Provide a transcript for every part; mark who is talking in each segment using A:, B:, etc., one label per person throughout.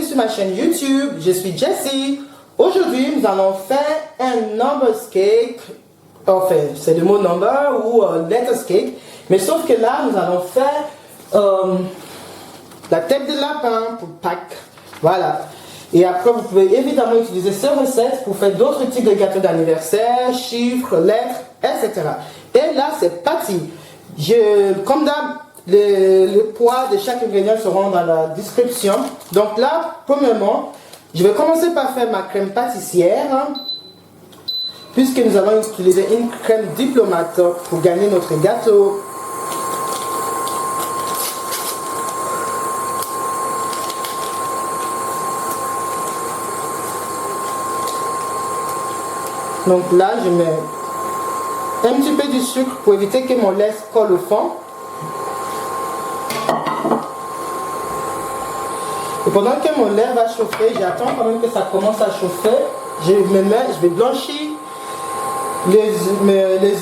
A: sur ma chaîne YouTube, je suis Jessie. Aujourd'hui, nous allons faire un numbers cake. Enfin, c'est le mot number ou letters cake. Mais sauf que là, nous allons faire la tête de lapin pour Pâques. Voilà. Et après, vous pouvez évidemment utiliser ces recettes pour faire d'autres types de gâteaux d'anniversaire, chiffres, lettres, etc. Et là, c'est parti. Comme d'hab, le poids de chaque ingrédient seront dans la description. Donc là, premièrement, je vais commencer par faire ma crème pâtissière. Puisque nous allons utiliser une crème diplomate pour gagner notre gâteau. Donc là, je mets un petit peu de sucre pour éviter que mon lait colle au fond. Et pendant que mon lait va chauffer, j'attends quand même que ça commence à chauffer. Je vais blanchir les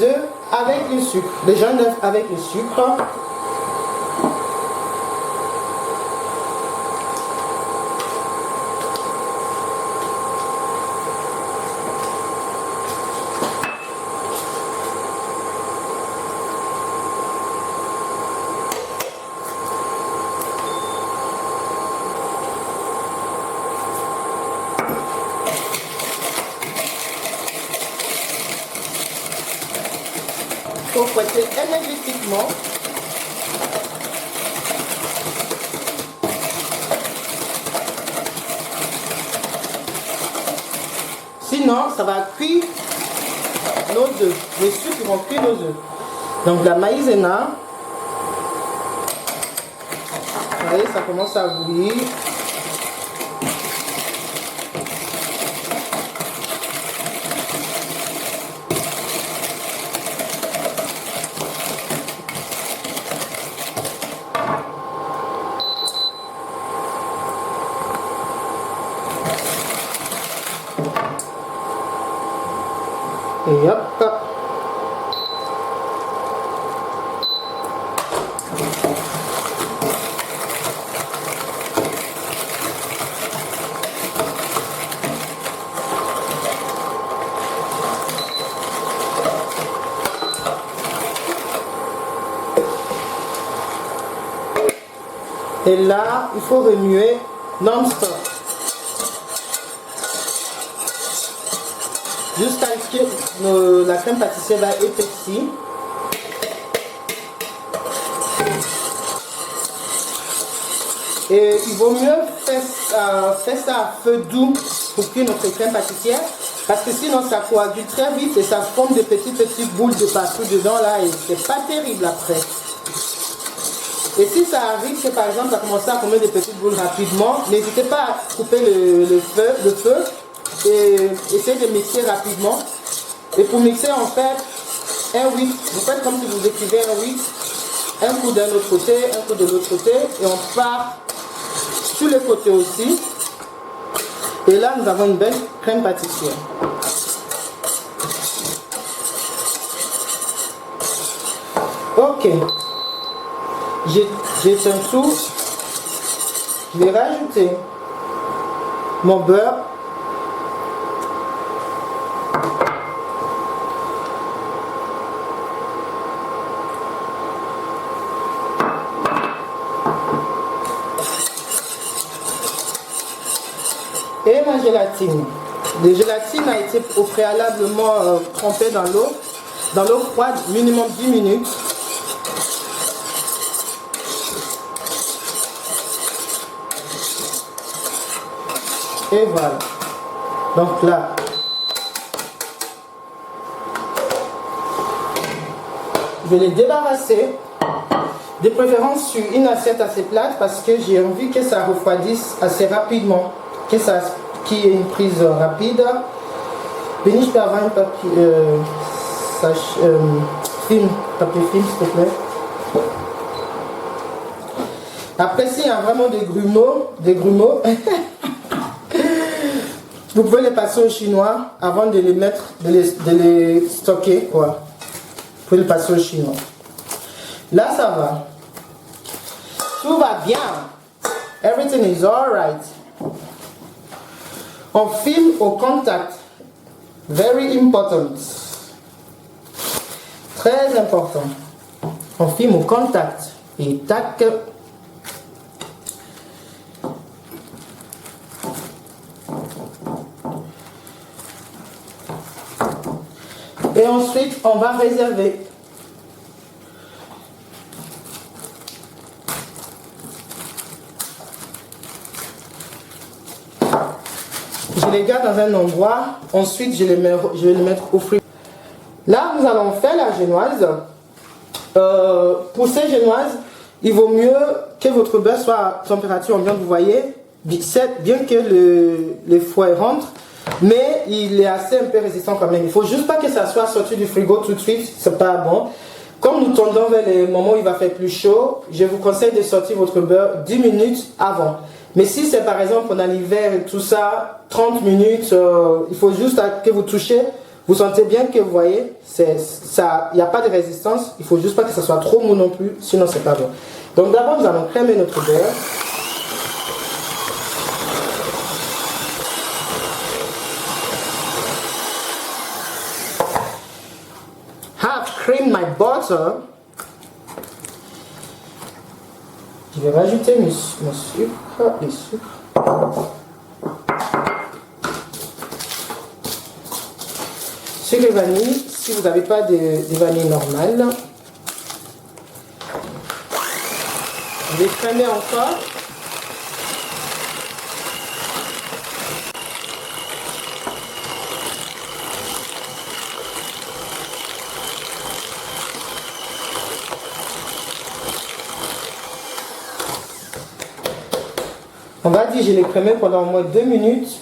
A: œufs avec le sucre, les jaunes d'œufs avec le sucre. Il faut fouetter énergétiquement. Sinon, ça va cuire nos œufs. Les sucres vont cuire nos œufs. Donc la maïzena. Vous voyez, ça commence à bouillir. Et hop. Et là, il faut remuer non-stop. Jusqu'à ce que la crème pâtissière va épaissir. Et il vaut mieux faire ça à feu doux pour cuire notre crème pâtissière. Parce que sinon ça coagule très vite et ça forme des petites boules de partout dedans là et c'est pas terrible après. Et si ça arrive que par exemple ça commence à former des petites boules rapidement, n'hésitez pas à couper le feu. Et essayez de mixer rapidement. Et pour mixer, on fait un whisk. Vous faites comme si vous écrivez un whisk. Un coup d'un autre côté, un coup de l'autre côté. Et on part sur les côtés aussi. Et là, nous avons une belle crème pâtissière. Ok. J'ai un tout. Je vais rajouter mon beurre. Et ma gélatine. La gélatine a été au préalablement trempée dans l'eau froide, minimum 10 minutes. Et voilà. Donc là, je vais les débarrasser, de préférence sur une assiette assez plate parce que j'ai envie que ça refroidisse assez rapidement. Qu'il y ait une prise rapide. Béni, je peux avoir un papier film, papier film s'il te plaît. Après, s'il y a vraiment des grumeaux, vous pouvez les passer au chinois avant de les mettre, de les stocker quoi. Vous pouvez les passer au chinois. Là, ça va. Tout va bien. Everything is alright. On filme au contact. Very important. Très important. On filme au contact. Et tac. Et ensuite, on va réserver. Je les garde dans un endroit. Ensuite, je vais les mettre au frigo. Là, nous allons faire la génoise. Pour ces génoises, il vaut mieux que votre beurre soit à température ambiante, vous voyez, bien que le foie rentre, mais il est assez un peu résistant quand même. Il ne faut juste pas que ça soit sorti du frigo tout de suite, c'est pas bon. Comme nous tendons vers les moments où il va faire plus chaud, je vous conseille de sortir votre beurre 10 minutes avant. Mais si c'est par exemple pendant l'hiver et tout ça, 30 minutes, il faut juste que vous touchez. Vous sentez bien que vous voyez, il n'y a pas de résistance. Il ne faut juste pas que ça soit trop mou non plus, sinon c'est pas bon. Donc d'abord, nous allons crémer notre beurre. Have creamed my butter. Je vais rajouter mon sucre, les sucres. Sucre vanille, si vous n'avez pas de vanille normale. Je vais crémer encore. On va dire, je l'ai crémé pendant au moins 2 minutes.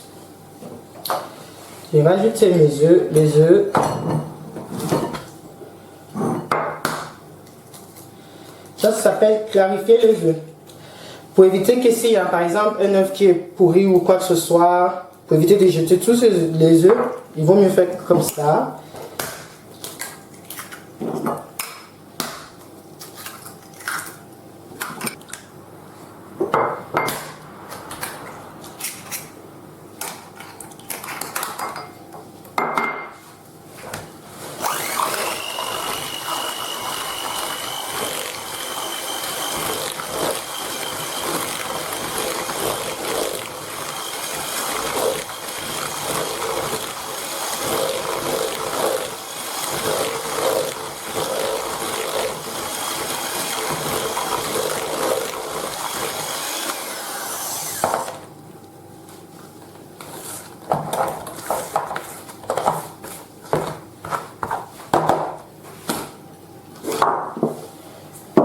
A: J'ai rajouté les œufs. Ça s'appelle clarifier les œufs. Pour éviter que s'il y a par exemple un œuf qui est pourri ou quoi que ce soit, pour éviter de jeter tous les œufs, il vaut mieux faire comme ça.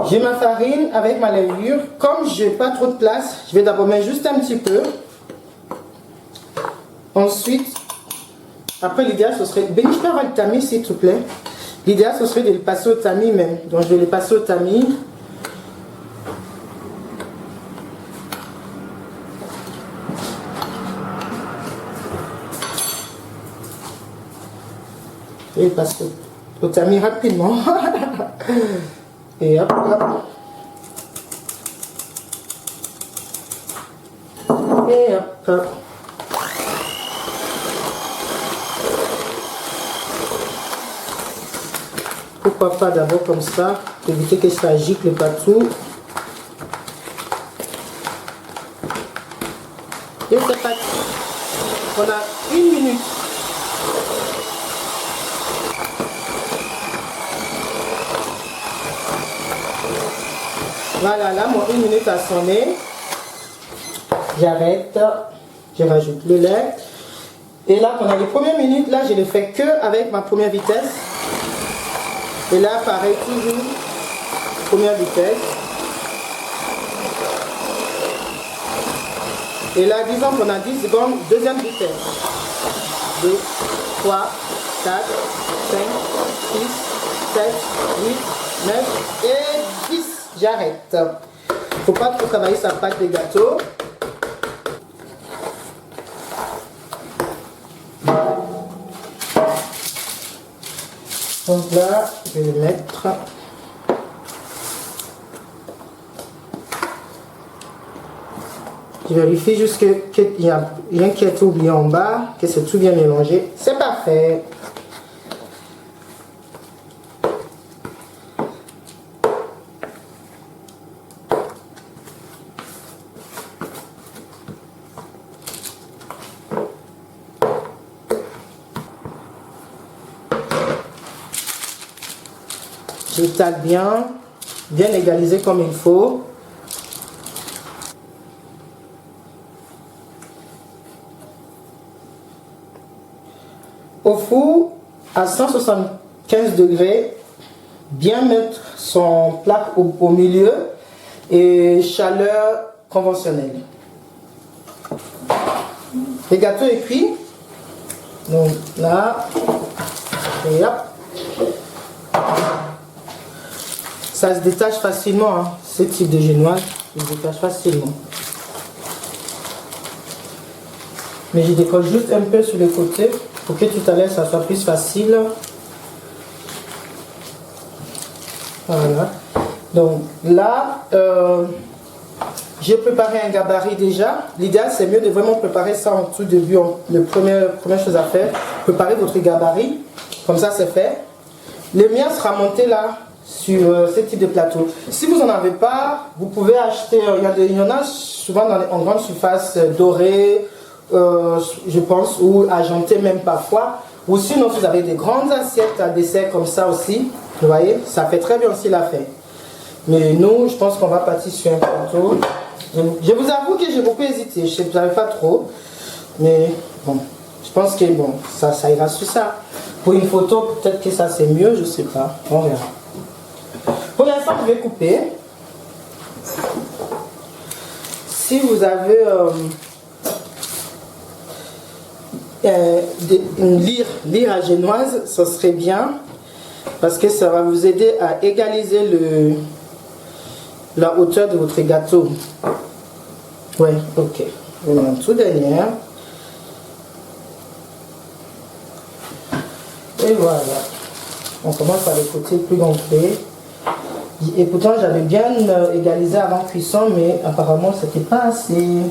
A: J'ai ma farine avec ma levure. Comme je n'ai pas trop de place, je vais d'abord mettre juste un petit peu. Ensuite, après l'idéal ce serait, je peux avoir le tamis s'il te plaît. L'idéal ce serait de le passer au tamis même. Donc je vais le passer au tamis. Et passer au tamis rapidement. Et hop, hop. Et hop, hop. Pourquoi pas d'abord comme ça, pour éviter que ça gicle partout. Et c'est parti. On a 1 minute. Voilà, là, mon 1 minute a sonné. J'arrête. Je rajoute le lait. Et là, pendant les premières minutes, là, je ne fais que avec ma première vitesse. Et là, pareil, toujours première vitesse. Et là, disons qu'on a 10 secondes, deuxième vitesse. 2, 3, 4, 5, 6, 7, 8, 9 et 10. J'arrête. Il ne faut pas trop travailler sa pâte de gâteau. Donc là, je vais le mettre. Je vérifie juste qu'il n'y a rien qui a été oublié en bas, que c'est tout bien mélangé. C'est parfait. J'étale bien, bien égalisé comme il faut. Au four à 175 degrés, bien mettre son plat au milieu et chaleur conventionnelle. Le gâteau est cuit. Donc là, et hop. Ça se détache facilement, hein. Ce type de génoise, il se détache facilement. Mais je décolle juste un peu sur les côtés pour que tout à l'heure ça soit plus facile. Voilà. Donc là, j'ai préparé un gabarit déjà. L'idéal, c'est mieux de vraiment préparer ça en tout début. La première chose à faire, préparer votre gabarit. Comme ça, c'est fait. Le mien sera monté là, sur ce type de plateau. Si vous n'en avez pas, vous pouvez acheter, il y en a souvent en grande surface dorée, je pense, ou argentée même parfois. Ou sinon, vous avez des grandes assiettes à dessert comme ça aussi. Vous voyez, ça fait très bien aussi l'affaire. Mais nous, je pense qu'on va partir sur un plateau. Je vous avoue que j'ai beaucoup hésité, je ne savais pas trop. Mais bon, je pense que bon, ça ira sur ça. Pour une photo, peut-être que ça c'est mieux, je ne sais pas. On verra. Pour l'instant, je vais couper. Si vous avez une lyre à génoise, ça serait bien. Parce que ça va vous aider à égaliser la hauteur de votre gâteau. Ouais, ok. Je vais mettre tout derrière. Et voilà. On commence par les côtés plus gonflés. Et pourtant, j'avais bien égalisé avant cuisson, mais apparemment, c'était pas assez.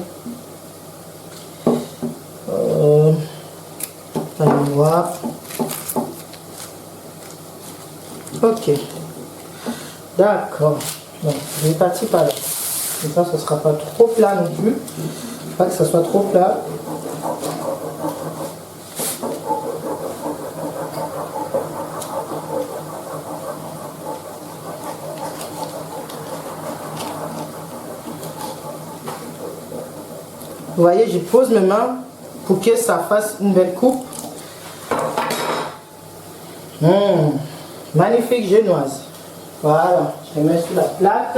A: Allons voir. Ok. D'accord. Donc, je vais partir par là. Comme ça, ce ne sera pas trop plat non plus. Pas que ça soit trop plat. Vous voyez, je pose mes mains pour que ça fasse une belle coupe. Magnifique génoise. Voilà, je les mets sur la plaque.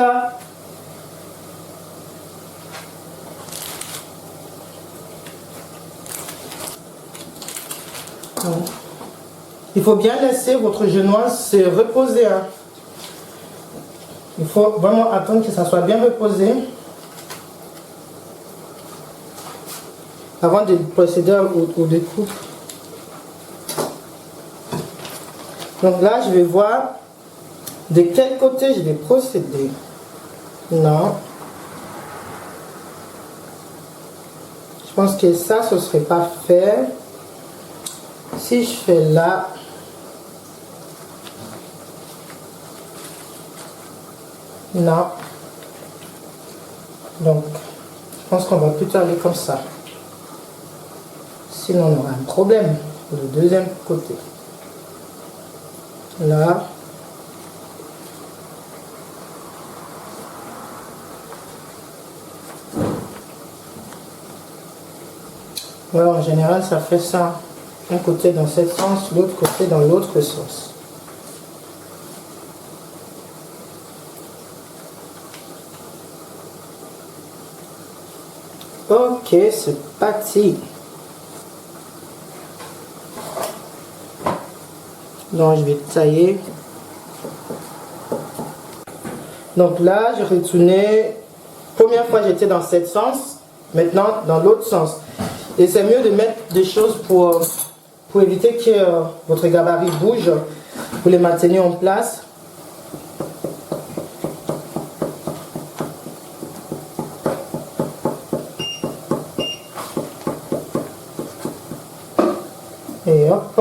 A: Il faut bien laisser votre génoise se reposer. Hein. Il faut vraiment attendre que ça soit bien reposé avant de procéder aux découpes. Donc là, je vais voir de quel côté je vais procéder. Non. Je pense que ça, ce serait parfait. Si je fais là, non. Donc, je pense qu'on va plutôt aller comme ça. Sinon, on aura un problème pour le deuxième côté. Là. Ouais, en général, ça fait ça. Un côté dans ce sens, l'autre côté dans l'autre sens. Ok, c'est parti. Donc, je vais tailler. Donc là, je retournais. Première fois, j'étais dans ce sens. Maintenant, dans l'autre sens. Et c'est mieux de mettre des choses pour éviter que votre gabarit bouge. Pour les maintenir en place. Et hop.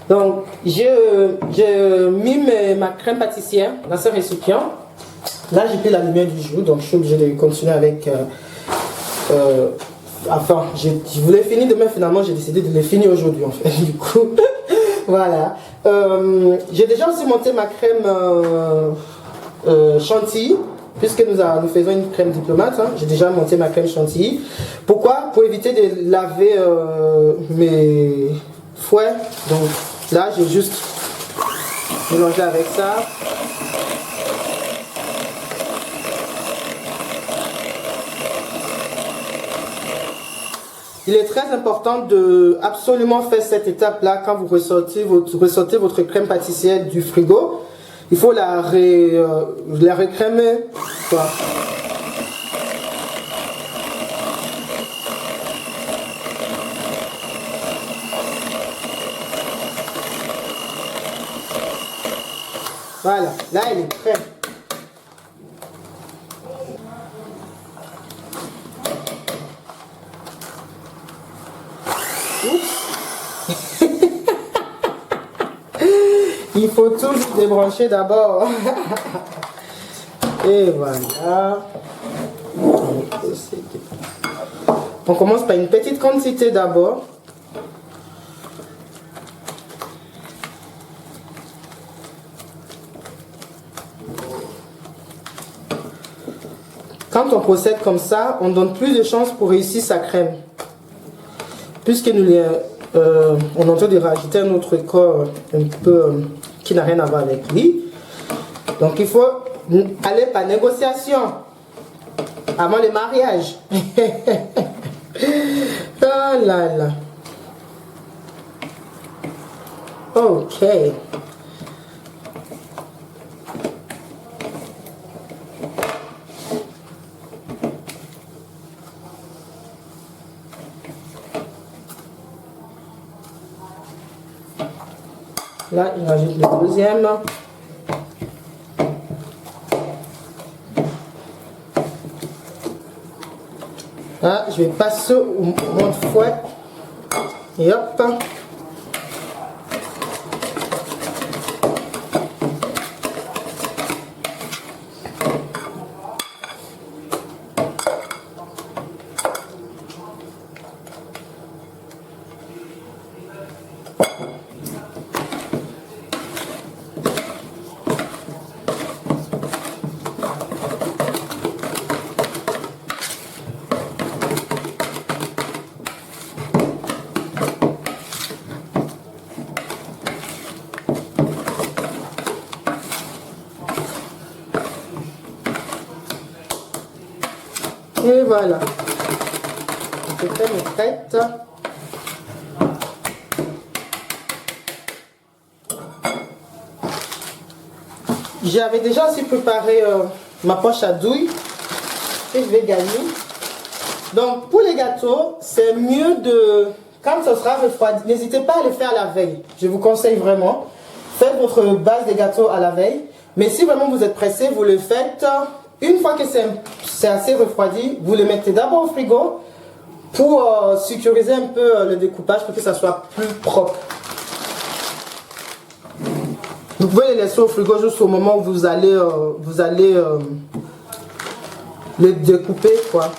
A: Donc, j'ai mis ma crème pâtissière dans ce récipient. Là, j'ai pris la lumière du jour, donc je suis obligée de continuer avec... enfin, je voulais finir demain, finalement, j'ai décidé de le finir aujourd'hui, en fait, du coup. Voilà. J'ai déjà aussi monté ma crème chantilly, puisque nous faisons une crème diplomate. Hein. J'ai déjà monté ma crème chantilly. Pourquoi? Pour éviter de laver mes fouets. Donc, là, j'ai juste mélangé avec ça. Il est très important de absolument faire cette étape-là quand vous ressortez votre crème pâtissière du frigo. Il faut la recrémer. Voilà. Voilà, là elle est prête. Il faut tout débrancher d'abord. Et voilà. On commence par une petite quantité d'abord. Quand on procède comme ça, on donne plus de chances pour réussir sa crème. Puisque on est en train de rajouter un autre corps un peu qui n'a rien à voir avec lui. Donc il faut aller par négociation avant le mariage. Oh là là. Ok. Là, il rajoute le deuxième. Là, je vais passer au monte-fouet. Et hop. Et voilà. Cette crème est prête. J'avais déjà aussi préparé ma poche à douille que je vais gagner. Donc pour les gâteaux, c'est mieux de, quand ce sera refroidi, n'hésitez pas à le faire la veille. Je vous conseille vraiment. Faites votre base de gâteaux à la veille. Mais si vraiment vous êtes pressé, vous le faites une fois que c'est assez refroidi. Vous le mettez d'abord au frigo pour sécuriser un peu le découpage pour que ça soit plus propre. Vous pouvez les laisser au frigo jusqu'au moment où vous allez le découper, quoi.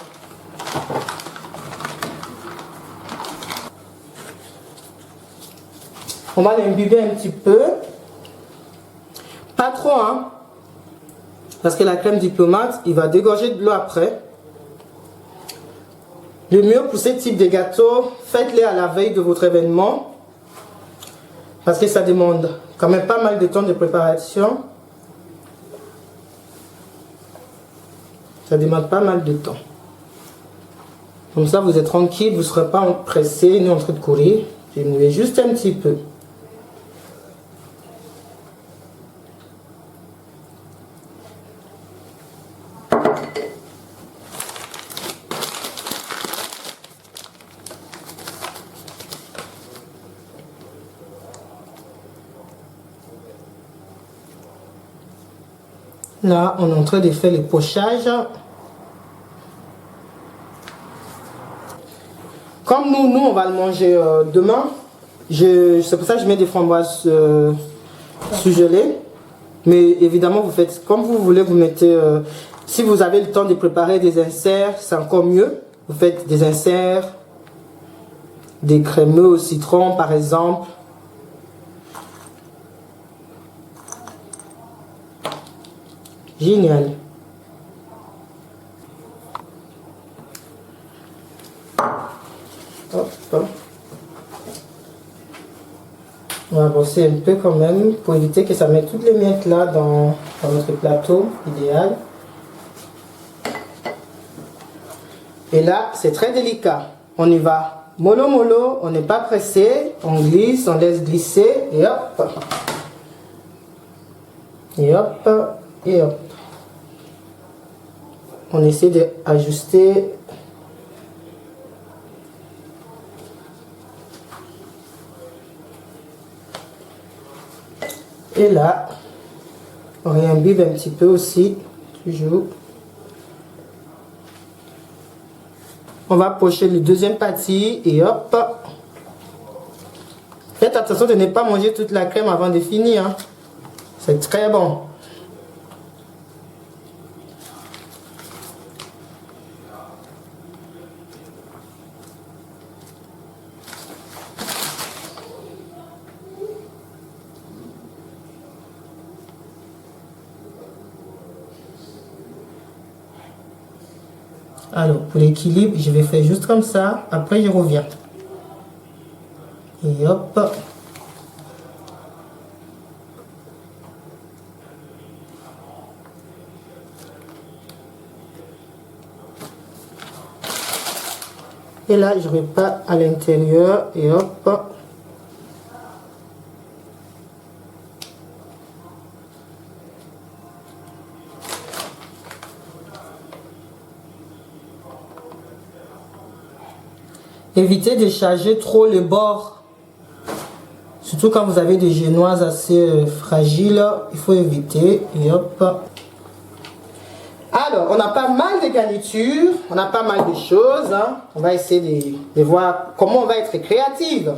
A: On va l'imbiber un petit peu. Pas trop, hein. Parce que la crème diplomate, il va dégorger de l'eau après. Le mieux pour ce type de gâteau, faites-les à la veille de votre événement. Parce que ça demande quand même pas mal de temps de préparation. Ça demande pas mal de temps. Comme ça, vous êtes tranquille, vous ne serez pas pressé ni en train de courir. Je vais mouiller juste un petit peu. Là, on est en train de faire les pochages. Comme nous on va le manger demain. C'est pour ça que je mets des framboises surgelées. Mais évidemment, vous faites comme vous voulez. Vous mettez, si vous avez le temps de préparer des inserts, c'est encore mieux. Vous faites des inserts, des crémeux au citron par exemple. Génial. Hop, hop. On va brosser un peu quand même pour éviter que ça mette toutes les miettes là dans notre plateau idéal. Et là, c'est très délicat. On y va mollo mollo, on n'est pas pressé, on glisse, on laisse glisser et hop. Et hop, et hop. On essaie d'ajuster. Et là, on réimbibe un petit peu aussi, toujours. On va pocher le deuxième partie et hop. Faites attention de ne pas manger toute la crème avant de finir. Hein. C'est très bon. Alors, pour l'équilibre, je vais faire juste comme ça. Après, je reviens. Et hop. Et là, je repars à l'intérieur. Et hop. Évitez de charger trop les bords. Surtout quand vous avez des génoises assez fragiles, il faut éviter. Et hop. Alors, on a pas mal de garnitures, on a pas mal de choses. Hein. On va essayer de voir comment on va être créative.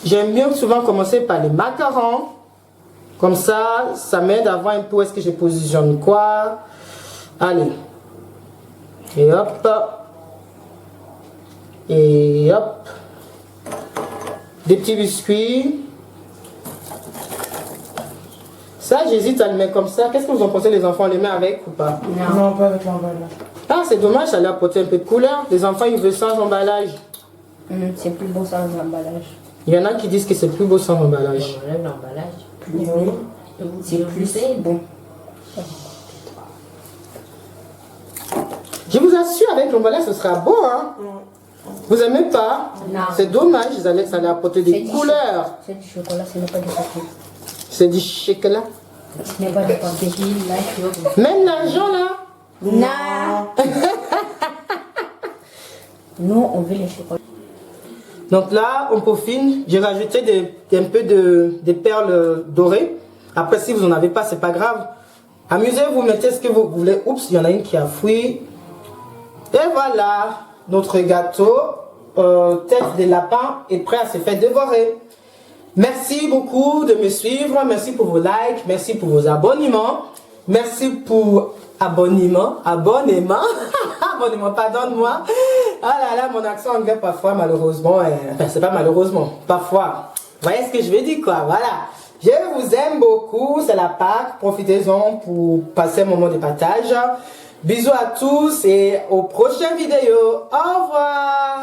A: J'aime bien souvent commencer par les macarons. Comme ça, ça m'aide à voir un peu où est-ce que je positionne quoi. Allez. Et hop. Et hop. Des petits biscuits. Ça, j'hésite à le mettre comme ça. Qu'est-ce que vous en pensez, les enfants? On les met avec ou pas?
B: Non, pas avec l'emballage.
A: Ah, c'est dommage, ça leur apporter un peu de couleur. Les enfants, ils veulent sans emballage.
C: C'est plus beau sans emballage.
A: Il y en a qui disent que c'est plus beau sans emballage.
C: J'enlève l'emballage.
B: Oui.
C: C'est plus bon.
A: Je vous assure, avec l'emballage, ce sera beau, hein? Vous aimez pas?
C: Non.
A: C'est dommage, ça allait apporter des couleurs.
C: C'est du chocolat, ce n'est pas du papier.
A: C'est du chocolat.
C: Ce n'est pas du papier.
A: Même l'argent, là?
C: Non. Nous, on veut les chocolats.
A: Donc là, on peaufine. J'ai rajouté un peu de perles dorées. Après, si vous n'en avez pas, c'est pas grave. Amusez-vous, mettez ce que vous voulez. Oups, il y en a une qui a fui. Et voilà, notre gâteau, tête de lapin, est prêt à se faire dévorer. Merci beaucoup de me suivre. Merci pour vos likes. Merci pour vos abonnements. Merci pour abonnement. Abonnement, pardonne-moi. Ah là là, mon accent anglais parfois, malheureusement, enfin, c'est pas malheureusement, parfois. Vous voyez ce que je veux dire, quoi, voilà. Je vous aime beaucoup, c'est la Pâques. Profitez-en pour passer un moment de partage. Bisous à tous et aux prochaines vidéos. Au revoir.